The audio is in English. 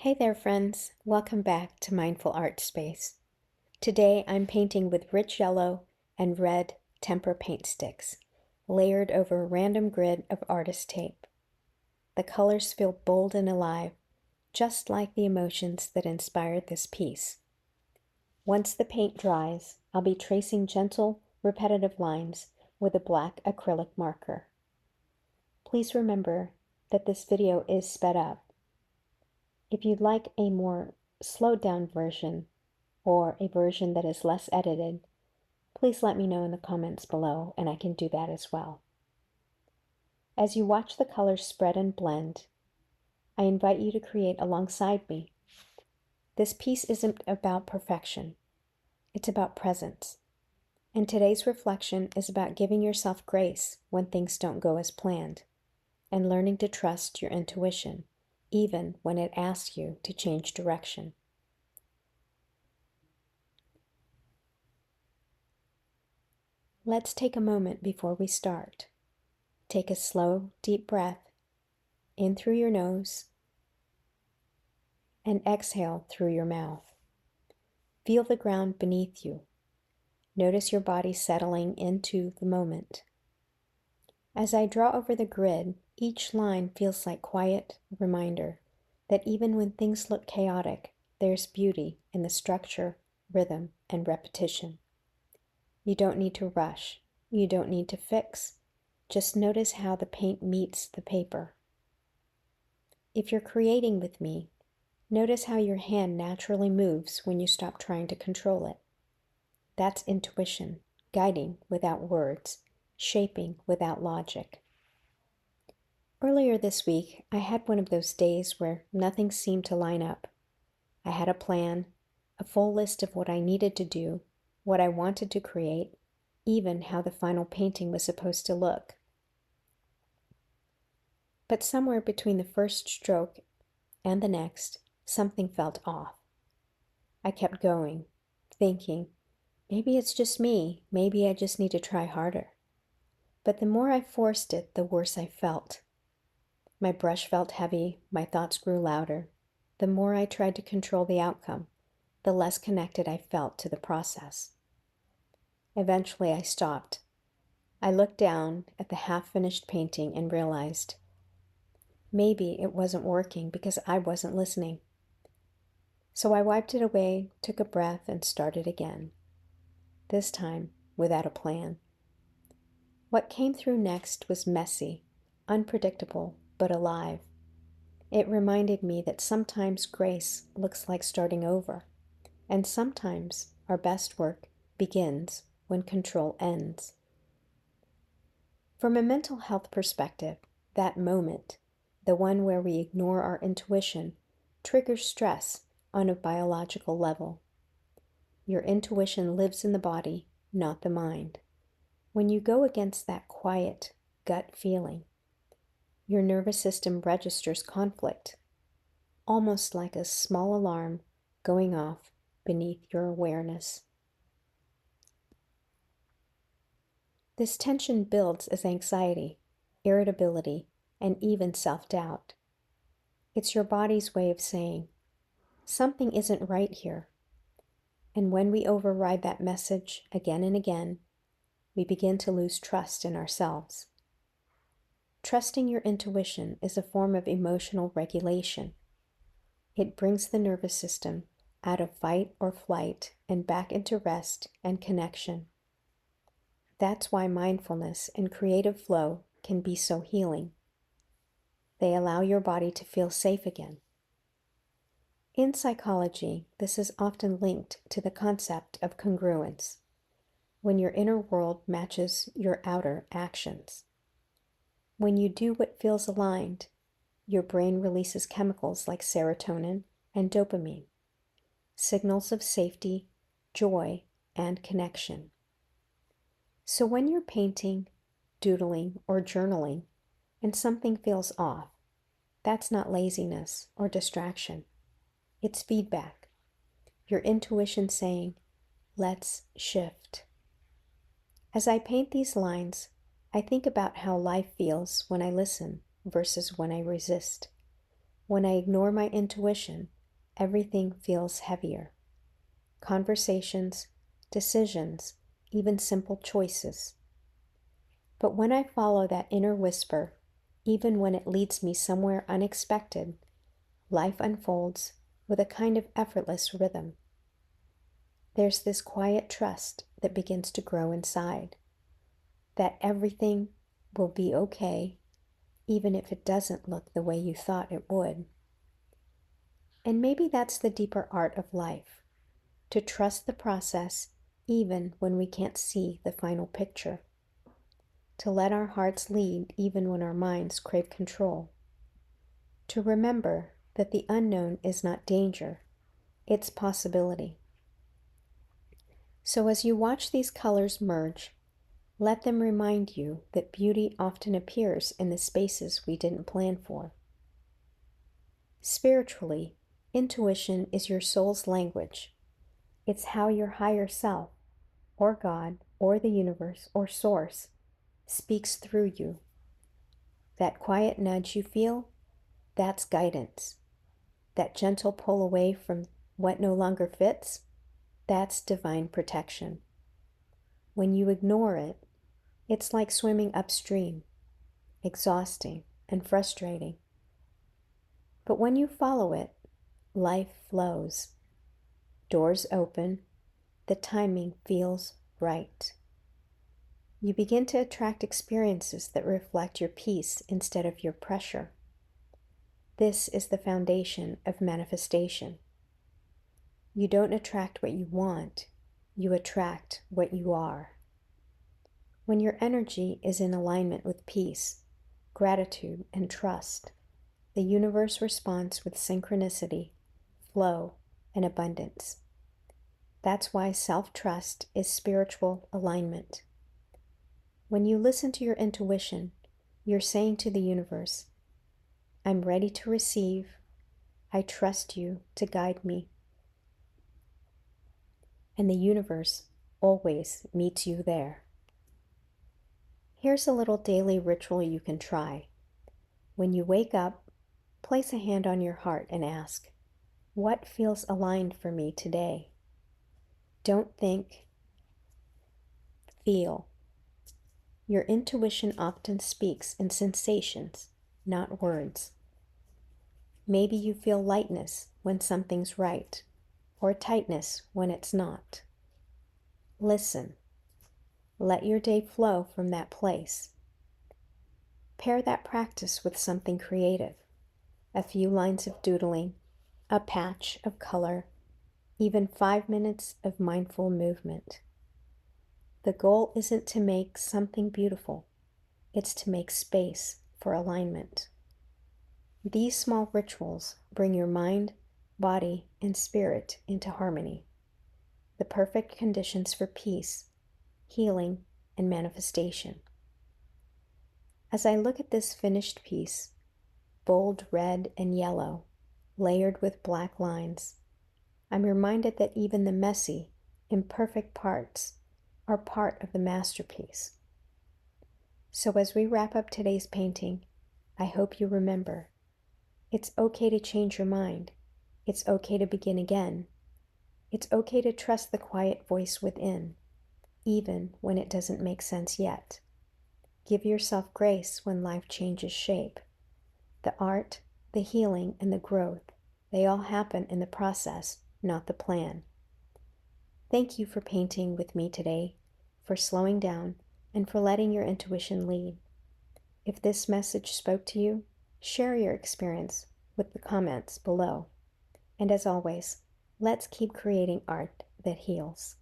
Hey there, friends. Welcome back to Mindful Art Space. Today I'm painting with rich yellow and red tempera paint sticks, layered over a random grid of artist tape. The colors feel bold and alive, just like the emotions that inspired this piece. Once the paint dries, I'll be tracing gentle, repetitive lines with a black acrylic marker. Please remember that this video is sped up. If you'd like a more slowed down version or a version that is less edited, please let me know in the comments below and I can do that as well. As you watch the colors spread and blend, I invite you to create alongside me. This piece isn't about perfection, it's about presence. And today's reflection is about giving yourself grace when things don't go as planned and learning to trust your intuition, even when it asks you to change direction. Let's take a moment before we start. Take a slow, deep breath in through your nose and exhale through your mouth. Feel the ground beneath you. Notice your body settling into the moment. As I draw over the grid, each line feels like quiet reminder that even when things look chaotic, there's beauty in the structure, rhythm, and repetition. You don't need to rush. You don't need to fix. Just notice how the paint meets the paper. If you're creating with me, notice how your hand naturally moves when you stop trying to control it. That's intuition, guiding without words, shaping without logic. Earlier this week, I had one of those days where nothing seemed to line up. I had a plan, a full list of what I needed to do, what I wanted to create, even how the final painting was supposed to look. But somewhere between the first stroke and the next, something felt off. I kept going, thinking, maybe it's just me, maybe I just need to try harder. But the more I forced it, the worse I felt. My brush felt heavy, my thoughts grew louder. The more I tried to control the outcome, the less connected I felt to the process. Eventually I stopped. I looked down at the half-finished painting and realized maybe it wasn't working because I wasn't listening. So I wiped it away, took a breath, and started again. This time, without a plan. What came through next was messy, unpredictable, but alive. It reminded me that sometimes grace looks like starting over, and sometimes our best work begins when control ends. From a mental health perspective, that moment, the one where we ignore our intuition, triggers stress on a biological level. Your intuition lives in the body, not the mind. When you go against that quiet gut feeling, your nervous system registers conflict, almost like a small alarm going off beneath your awareness. This tension builds as anxiety, irritability, and even self-doubt. It's your body's way of saying, something isn't right here. And when we override that message again and again, we begin to lose trust in ourselves. Trusting your intuition is a form of emotional regulation. It brings the nervous system out of fight or flight and back into rest and connection. That's why mindfulness and creative flow can be so healing. They allow your body to feel safe again. In psychology, this is often linked to the concept of congruence, when your inner world matches your outer actions. When you do what feels aligned, your brain releases chemicals like serotonin and dopamine, signals of safety, joy, and connection. So when you're painting, doodling, or journaling, and something feels off, that's not laziness or distraction. It's feedback. Your intuition saying, let's shift. As I paint these lines, I think about how life feels when I listen versus when I resist. When I ignore my intuition, everything feels heavier. Conversations, decisions, even simple choices. But when I follow that inner whisper, even when it leads me somewhere unexpected, life unfolds with a kind of effortless rhythm. There's this quiet trust that begins to grow inside, that everything will be okay, even if it doesn't look the way you thought it would. And maybe that's the deeper art of life, to trust the process even when we can't see the final picture, to let our hearts lead even when our minds crave control, to remember that the unknown is not danger, it's possibility. So as you watch these colors merge, let them remind you that beauty often appears in the spaces we didn't plan for. Spiritually, intuition is your soul's language. It's how your higher self, or God, or the universe, or source, speaks through you. That quiet nudge you feel, that's guidance. That gentle pull away from what no longer fits, that's divine protection. When you ignore it, it's like swimming upstream, exhausting and frustrating. But when you follow it, life flows. Doors open, the timing feels right. You begin to attract experiences that reflect your peace instead of your pressure. This is the foundation of manifestation. You don't attract what you want, you attract what you are. When your energy is in alignment with peace, gratitude, and trust, the universe responds with synchronicity, flow, and abundance. That's why self-trust is spiritual alignment. When you listen to your intuition, you're saying to the universe, I'm ready to receive. I trust you to guide me. And the universe always meets you there. Here's a little daily ritual you can try. When you wake up, place a hand on your heart and ask, what feels aligned for me today? Don't think, feel. Your intuition often speaks in sensations, not words. Maybe you feel lightness when something's right, or tightness when it's not. Listen. Let your day flow from that place. Pair that practice with something creative, a few lines of doodling, a patch of color, even 5 minutes of mindful movement. The goal isn't to make something beautiful, it's to make space for alignment. These small rituals bring your mind, body, and spirit into harmony, the perfect conditions for peace, healing, and manifestation. As I look at this finished piece, bold red and yellow, layered with black lines, I'm reminded that even the messy, imperfect parts are part of the masterpiece. So as we wrap up today's painting, I hope you remember, it's okay to change your mind. It's okay to begin again. It's okay to trust the quiet voice within, even when it doesn't make sense yet. Give yourself grace when life changes shape. The art, the healing, and the growth, they all happen in the process, not the plan. Thank you for painting with me today, for slowing down, and for letting your intuition lead. If this message spoke to you, share your experience with the comments below. And as always, let's keep creating art that heals.